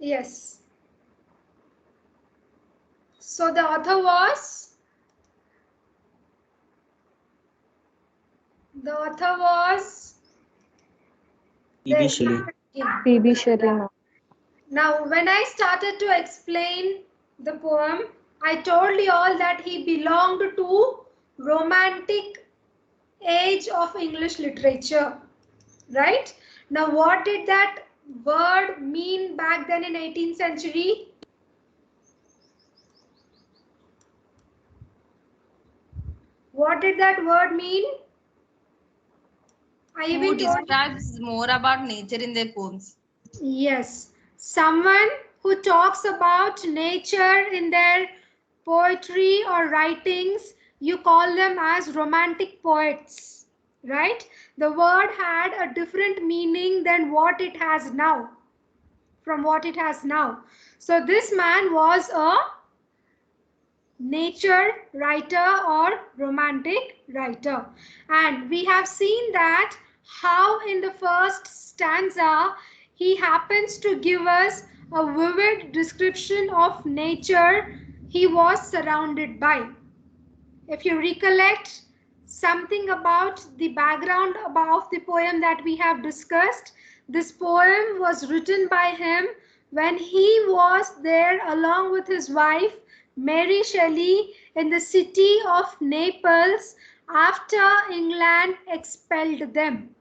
Yes. So the author was? The author was? P.B. Shelley. P.B. Shelley, ma'am. Now, when I started to explain the poem, I told you all that he belonged to Romantic age of English literature, right? Now, what did that word mean back then in 18th century? What did that word mean? I Who even told you. describes more about nature in their poems? Yes, someone who talks about nature in their poetry or writings, you call them as romantic poets, right? The word had a different meaning than what it has now, from what it has now. So this man was a nature writer or romantic writer, and we have seen that how in the first stanza he happens to give us a vivid description of nature he was surrounded by. If you recollect something about the background of the poem that we have discussed, this poem was written by him when he was there along with his wife Mary Shelley in the city of Naples after England expelled them.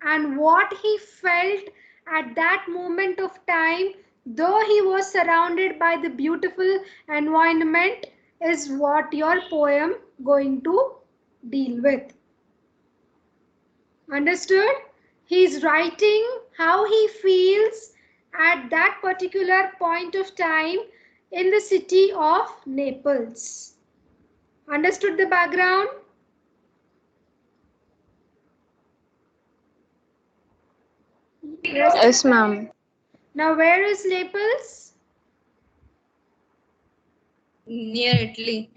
And what he felt at that moment of time, though he was surrounded by the beautiful environment, is what your poem going to deal with. Understood? He's writing how he feels at that particular point of time in the city of Naples. Understood the background? Yes, ma'am. Now, where is Naples? Near Italy.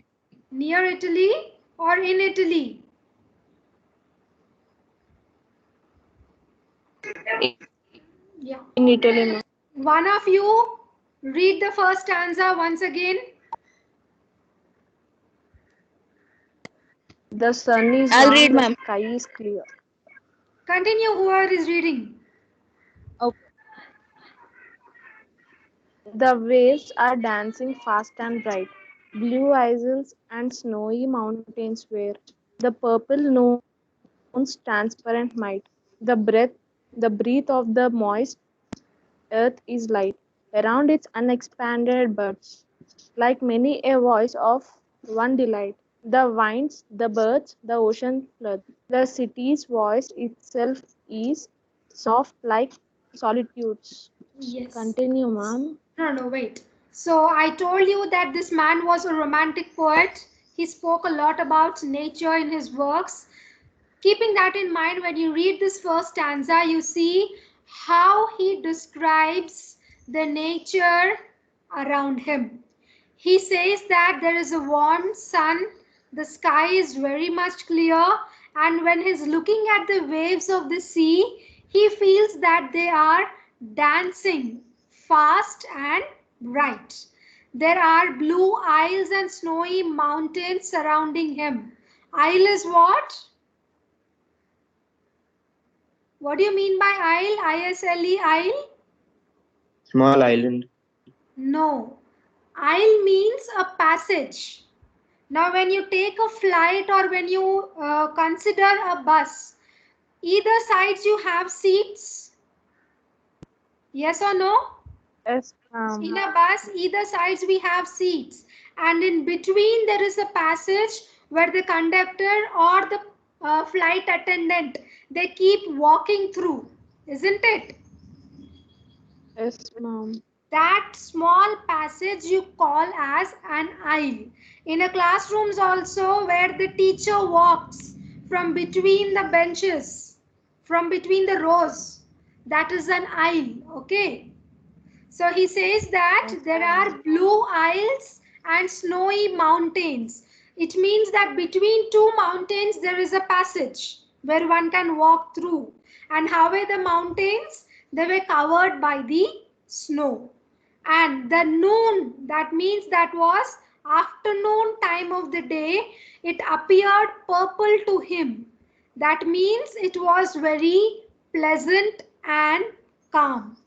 Near Italy or in Italy? Yeah. In Italy, ma'am. One of you read the first stanza once again. The sun is I'll warm, read, the ma'am. sky is clear. Continue, whoever is reading. The waves are dancing fast and bright. Blue isles and snowy mountains where the purple noon's transparent might. The breath, the breath of the moist earth is light. Around its unexpanded buds, like many a voice of one delight. The winds, the birds, the ocean flood. The city's voice itself is soft like solitudes. Yes. Continue, ma'am. No, wait. So I told you that this man was a romantic poet. He spoke a lot about nature in his works. Keeping that in mind, when you read this first stanza, you see how he describes the nature around him. He says that there is a warm sun, the sky is very much clear, and when he's looking at the waves of the sea, he feels that they are dancing fast and bright. There are blue isles and snowy mountains surrounding him. Isle is what? What do you mean by isle? I-S-L-E, isle? Small island. No. Isle means a passage. Now, when you take a flight or when you consider a bus, either sides you have seats. Yes or no? Yes, In ma'am. a bus, either sides we have seats. And in between there is a passage where the conductor or the flight attendant, they keep walking through. Isn't it? Yes, ma'am. That small passage you call as an aisle. In a classrooms also, where the teacher walks from between the benches, from between the rows, that is an aisle. Okay. So he says that Yes, there ma'am. are blue isles and snowy mountains. It means that between two mountains there is a passage where one can walk through. And how were the mountains? They were covered by the snow. And the noon, that means that was afternoon time of the day, it appeared purple to him. That means it was very pleasant and calm.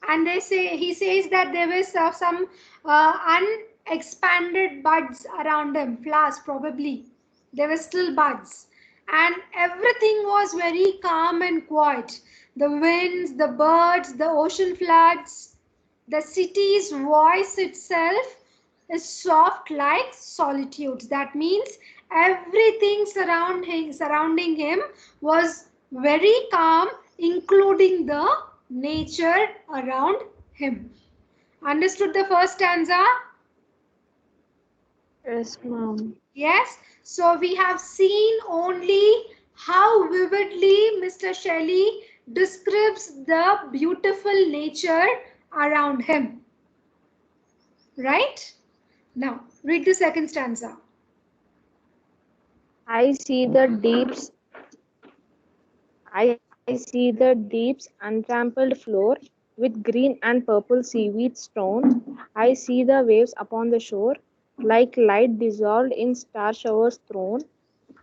And he says that there was some unexpanded buds around him, flowers probably. There were still buds. And everything was very calm and quiet. The winds, the birds, the ocean floods, the city's voice itself is soft like solitudes. That means everything surrounding him was very calm, including the nature around him. Understood the first stanza? Yes, ma'am. Yes. So we have seen only how vividly Mr. Shelley describes the beautiful nature around him. Right? Now, read the second stanza. I see the deeps. I see the deep's untrampled floor with green and purple seaweed strewn. I see the waves upon the shore, like light dissolved in star showers thrown.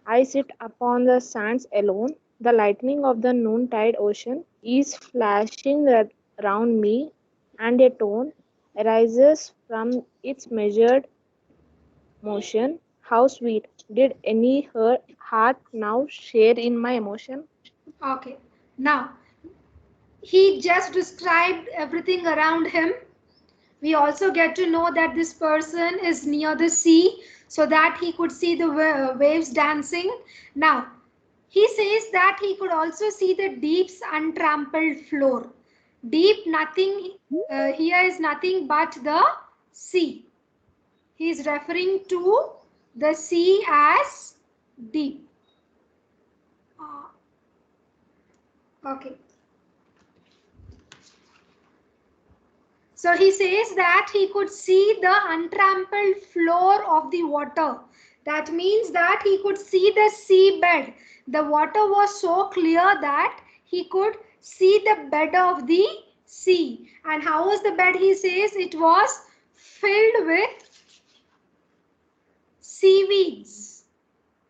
I sit upon the sands alone. The lightning of the noontide ocean is flashing round me, and a tone arises from its measured motion. How sweet! Did any heart now share in my emotion? Okay. Now, he just described everything around him. We also get to know that this person is near the sea so that he could see the waves dancing. Now, he says that he could also see the deep's untrampled floor. Deep, nothing, here is nothing but the sea. He is referring to the sea as deep. Okay. So he says that he could see the untrampled floor of the water. That means that he could see the seabed. The water was so clear that he could see the bed of the sea. And how was the bed? He says it was filled with seaweeds.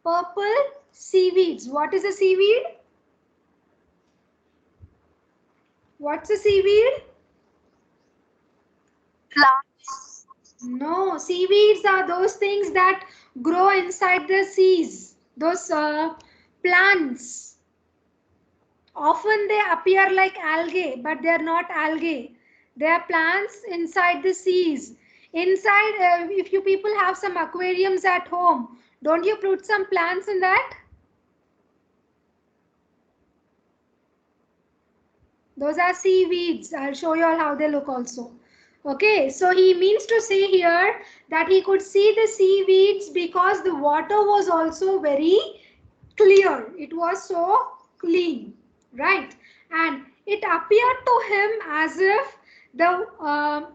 Purple seaweeds. What is a seaweed? What's a seaweed? Plants. No, seaweeds are those things that grow inside the seas. Those plants. Often they appear like algae, but they are not algae. They are plants inside the seas. Inside, if you people have some aquariums at home, don't you put some plants in that? Those are seaweeds. I'll show you all how they look also. Okay, so he means to say here that he could see the seaweeds because the water was also very clear. It was so clean, right? And it appeared to him as if the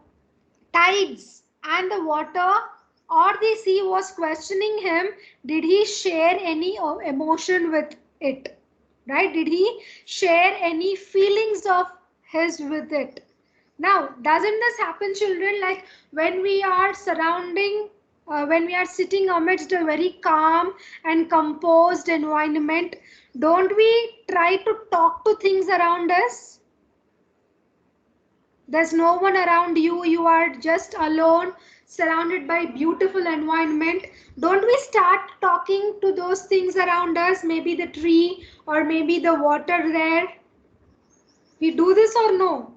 tides and the water or the sea was questioning him. Did he share any emotion with it? Right? Did he share any feelings of his with it? Now, doesn't this happen, children? Like when we are when we are sitting amidst a very calm and composed environment, don't we try to talk to things around us? There's no one around you. You are just alone, surrounded by beautiful environment. Don't we start talking to those things around us? Maybe the tree or maybe the water there. We do this or no?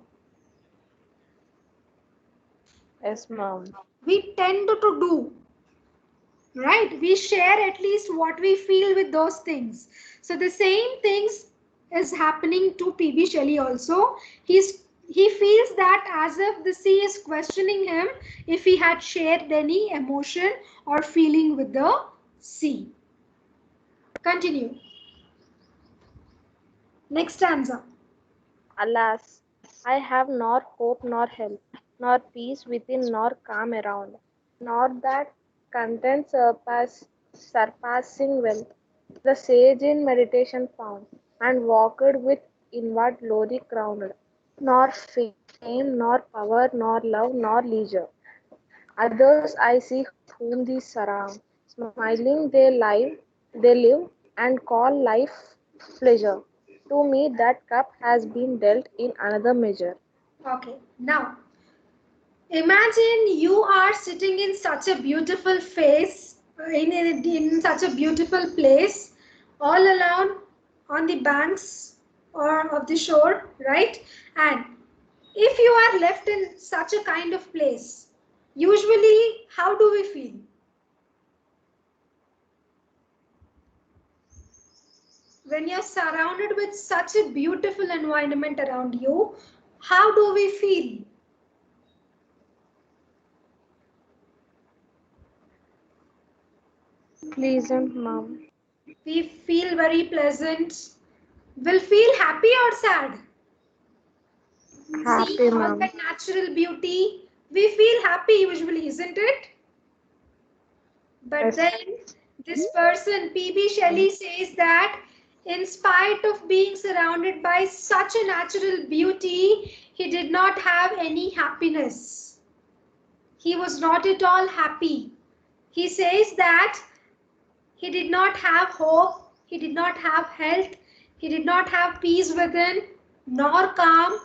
Yes, ma'am. We tend to do. Right? We share at least what we feel with those things. So the same things is happening to P.B. Shelley also. He feels that as if the sea is questioning him if he had shared any emotion or feeling with the sea. Continue. Next stanza. Alas, I have nor hope nor help, nor peace within nor calm around, nor that content surpassing wealth. The sage in meditation found, and walked with inward glory crowned. nor fame, nor power, nor love, nor leisure. Others I see whom these surround. Smiling they live and call life pleasure. To me that cup has been dealt in another measure. Okay, now imagine you are sitting in such a beautiful face, in such a beautiful place, all alone on the banks or of the shore, right? And if you are left in such a kind of place, usually how do we feel? When you're surrounded with such a beautiful environment around you, how do we feel? Pleasant, mom. We feel very pleasant. We'll feel happy or sad. Seeing Happy, all mom. that natural beauty, we feel happy usually, isn't it? But Yes. then this person, PB Shelley, says that in spite of being surrounded by such a natural beauty, he did not have any happiness. He was not at all happy. He says that he did not have hope, he did not have health, he did not have peace within, nor calm.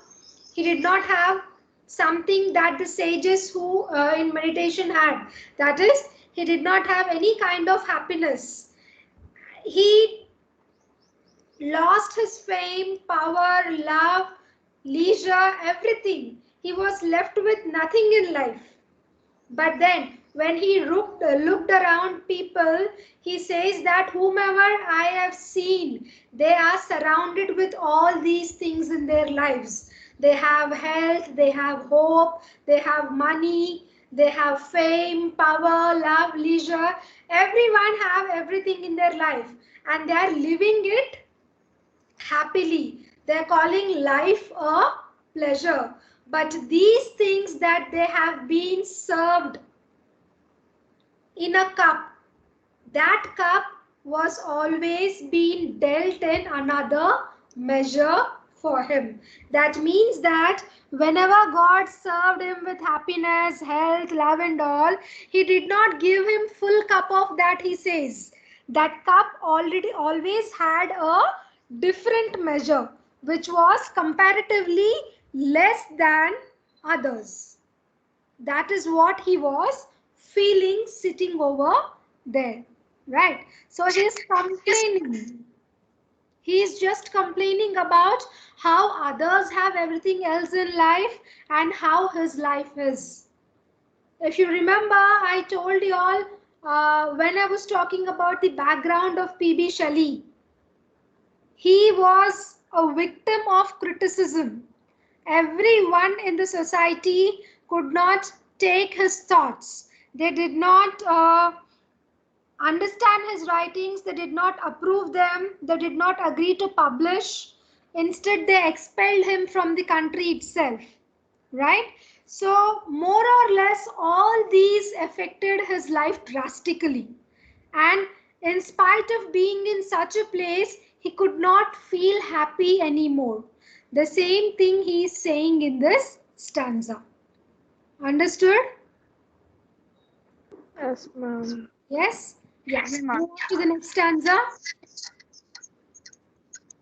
He did not have something that the sages who in meditation had. That is, he did not have any kind of happiness. He lost his fame, power, love, leisure, everything. He was left with nothing in life. But then when he looked around people, he says that whomever I have seen, they are surrounded with all these things in their lives. They have health, they have hope, they have money, they have fame, power, love, leisure. Everyone have everything in their life and they are living it happily. They're calling life a pleasure. But these things that they have been served in a cup, that cup was always being dealt in another measure for him. That means that whenever God served him with happiness, health, love and all, he did not give him full cup of that, he says. That cup already always had a different measure, which was comparatively less than others. That is what he was feeling sitting over there, right? So he is complaining. He is just complaining about how others have everything else in life and how his life is. If you remember, I told you all when I was talking about the background of PB Shelley, he was a victim of criticism. Everyone in the society could not take his thoughts. They did not understand his writings. They did not approve them. They did not agree to publish. Instead, they expelled him from the country itself. Right? So, more or less, all these affected his life drastically. And in spite of being in such a place, he could not feel happy anymore. The same thing he is saying in this stanza. Understood? Yes, ma'am. Yes? Yes. Move on to the next stanza.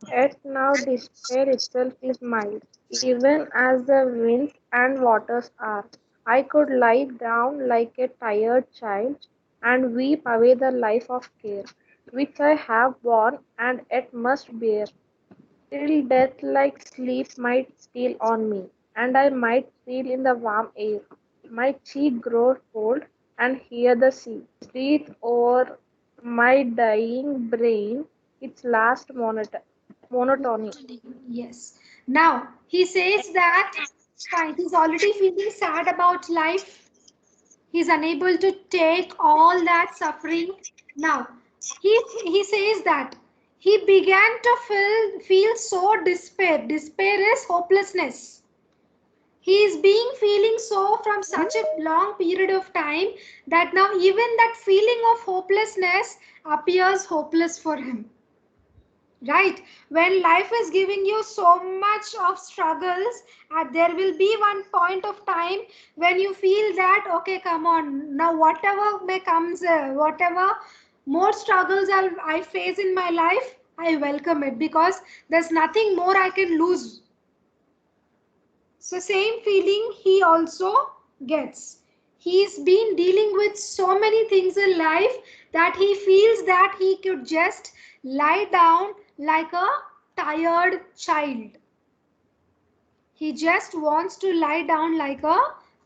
Yet now despair itself is mild, even as the winds and waters are. I could lie down like a tired child and weep away the life of care, which I have borne and yet must bear, till death like sleep might steal on me, and I might feel in the warm air my cheek grow cold, and hear the sea breathe over my dying brain its last monotony. Yes. Now, he says that fine, he's already feeling sad about life. He's unable to take all that suffering. Now, he says that he began to feel so despair. Despair is hopelessness. He is being feeling so from such a long period of time that now even that feeling of hopelessness appears hopeless for him. Right? When life is giving you so much of struggles, there will be one point of time when you feel that, okay, come on, now whatever may comes, whatever more struggles I face in my life, I welcome it because there's nothing more I can lose. So same feeling he also gets. He's been dealing with so many things in life that he feels that he could just lie down like a tired child. He just wants to lie down like a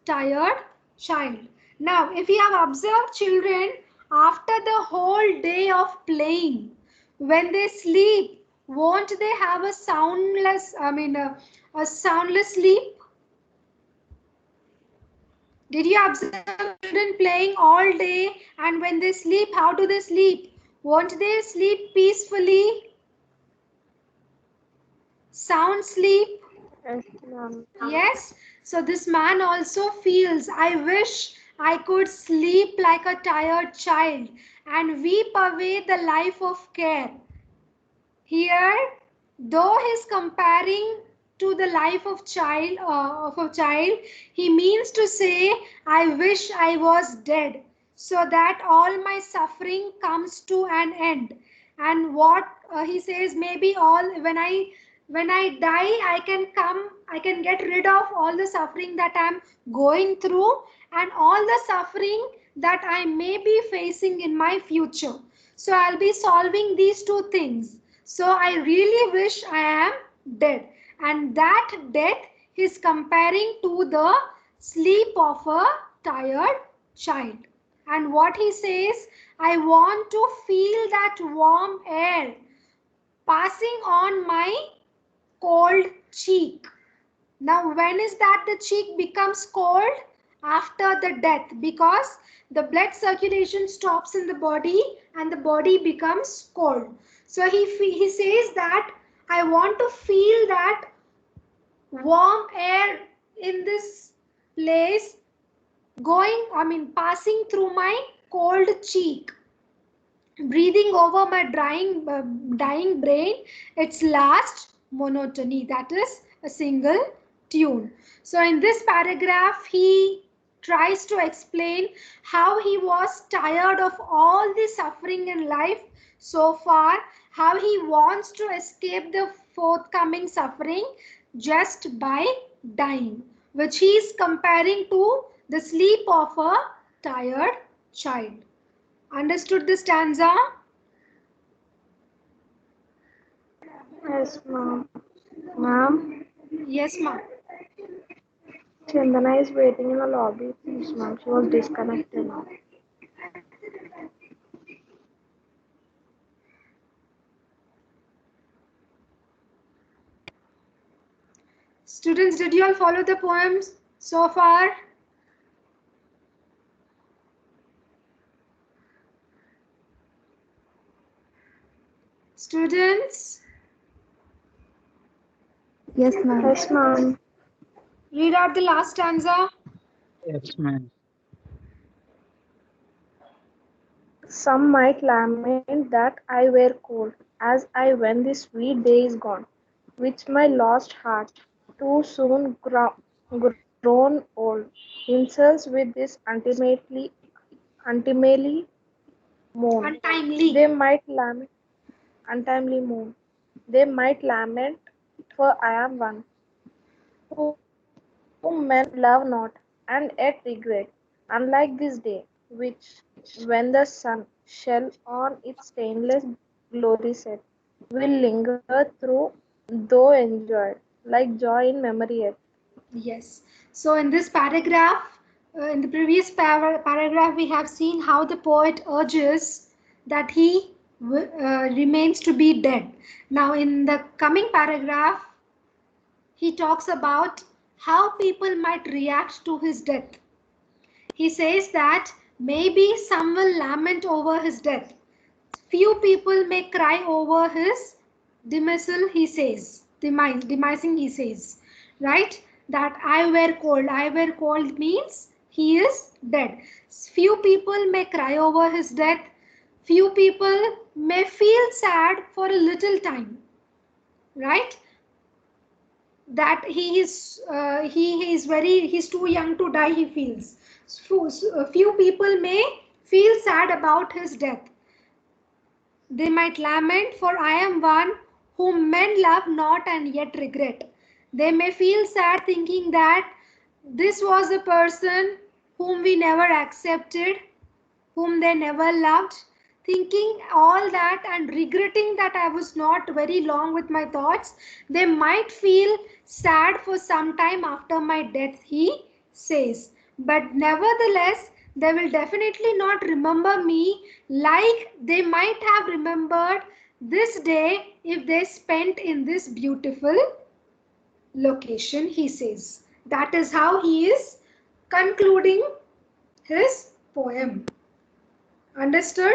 tired child. Now, if you have observed children, after the whole day of playing, when they sleep, won't they have a soundless, a soundless sleep? Did you observe children playing all day, and when they sleep, how do they sleep? Won't they sleep peacefully? Sound sleep? Yes, ma'am. Yes. So this man also feels, I wish I could sleep like a tired child and weep away the life of care. Here, though he's comparing to the life of a child, he means to say, I wish I was dead, so that all my suffering comes to an end. And what he says, maybe all when I die, I can get rid of all the suffering that I'm going through and all the suffering that I may be facing in my future. So I'll be solving these two things. So I really wish I am dead. And that death is comparing to the sleep of a tired child. And what he says, I want to feel that warm air passing on my cold cheek. Now, when is that the cheek becomes cold? After the death, because the blood circulation stops in the body and the body becomes cold. So he says that I want to feel that warm air in this place passing through my cold cheek, breathing over my dying brain, its last monotony, that is a single tune. So in this paragraph, he tries to explain how he was tired of all the suffering in life so far, how he wants to escape the forthcoming suffering just by dying, which he is comparing to the sleep of a tired child. Understood the stanza? Yes, ma'am. Ma'am, Yes, ma'am. Chandana is waiting in the lobby. Please, ma'am. She was disconnected now. Students, did you all follow the poems so far? Students, Yes, ma'am. Yes, ma'am. read out the last stanza. Yes, ma'am. Some might lament that I were cold, as I when the sweet day is gone, which my lost heart, too soon grown old, insults with this untimely moan. Untimely. They might lament, untimely moan. They might lament, for I am one, whom men love not, and yet regret, unlike this day, which, when the sun shall on its stainless glory set, will linger through, though enjoyed, like joy in memory yet. Yes. So in this paragraph, in the previous paragraph, we have seen how the poet urges that he remains to be dead. Now in the coming paragraph, he talks about how people might react to his death. He says that maybe some will lament over his death. Few people may cry over his dismissal, he says. Demising, he says. Right? That I were cold. I were cold means he is dead. Few people may cry over his death. Few people may feel sad for a little time, right? That he's too young to die, he feels. A few people may feel sad about his death. They might lament, for I am one whom men love not and yet regret. They may feel sad thinking that this was a person whom we never accepted, whom they never loved, thinking all that and regretting that I was not very long with my thoughts. They might feel sad for some time after my death, he says. But nevertheless, they will definitely not remember me like they might have remembered this day if they spent in this beautiful location, he says. That is how he is concluding his poem. Understood?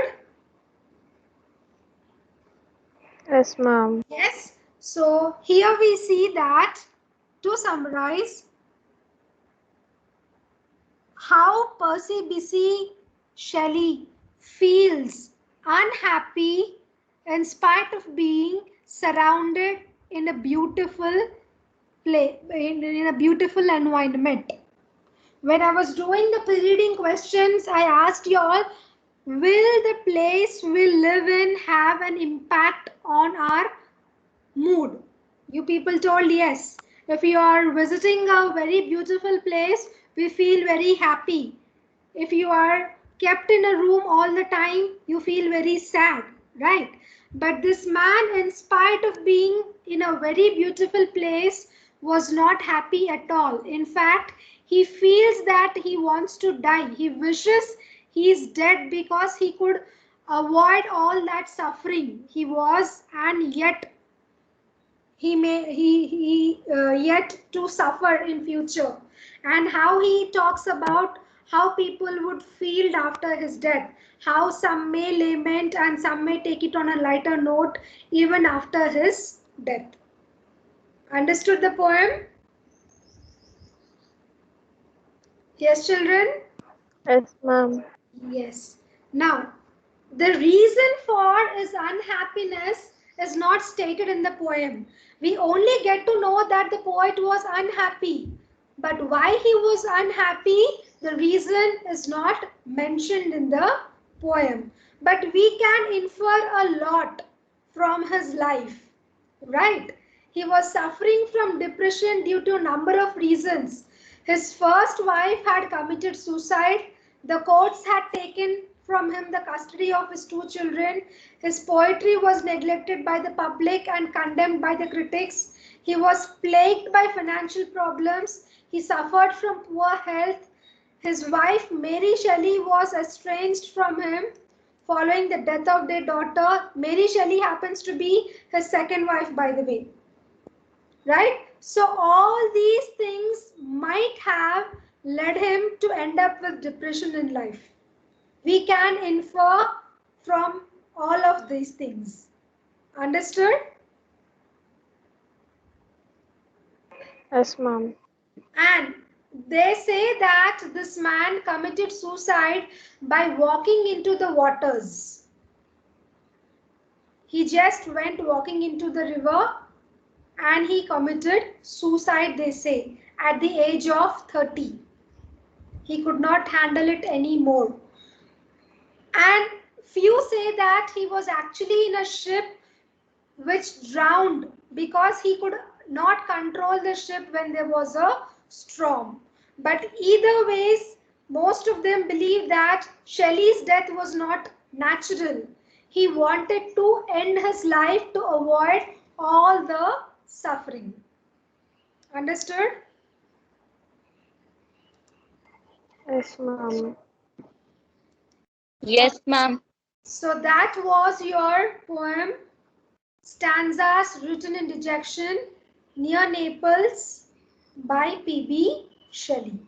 Yes, ma'am. Yes. So here we see that, to summarize, how Percy Bysshe Shelley feels unhappy in spite of being surrounded in a beautiful play, in a beautiful environment. When I was doing the pre-reading questions, I asked you all, will the place we live in have an impact on our mood? You people told yes. If you are visiting a very beautiful place, we feel very happy. If you are kept in a room all the time, you feel very sad, right? But this man, in spite of being in a very beautiful place, was not happy at all. In fact, he feels that he wants to die. He wishes he is dead because he could avoid all that suffering he was, and yet yet to suffer in future. And how he talks about how people would feel after his death, how some may lament and some may take it on a lighter note even after his death. Understood the poem? Yes, children? Yes, ma'am. Yes. Now, the reason for his unhappiness is not stated in the poem. We only get to know that the poet was unhappy. But why he was unhappy, the reason is not mentioned in the poem. But we can infer a lot from his life, right? He was suffering from depression due to a number of reasons. His first wife had committed suicide. The courts had taken from him the custody of his two children. His poetry was neglected by the public and condemned by the critics. He was plagued by financial problems. He suffered from poor health. His wife, Mary Shelley, was estranged from him following the death of their daughter. Mary Shelley happens to be his second wife, by the way. Right? So all these things might have led him to end up with depression in life. We can infer from all of these things. Understood? Yes, ma'am. And they say that this man committed suicide by walking into the waters. He just went walking into the river and he committed suicide, they say, at the age of 30. He could not handle it anymore. And few say that he was actually in a ship which drowned because he could not control the ship when there was a storm. But either ways, most of them believe that Shelley's death was not natural. He wanted to end his life to avoid all the suffering. Understood? Yes, ma'am. Yes, ma'am. So that was your poem, Stanzas Written in Dejection, Near Naples by P.B. Shelley.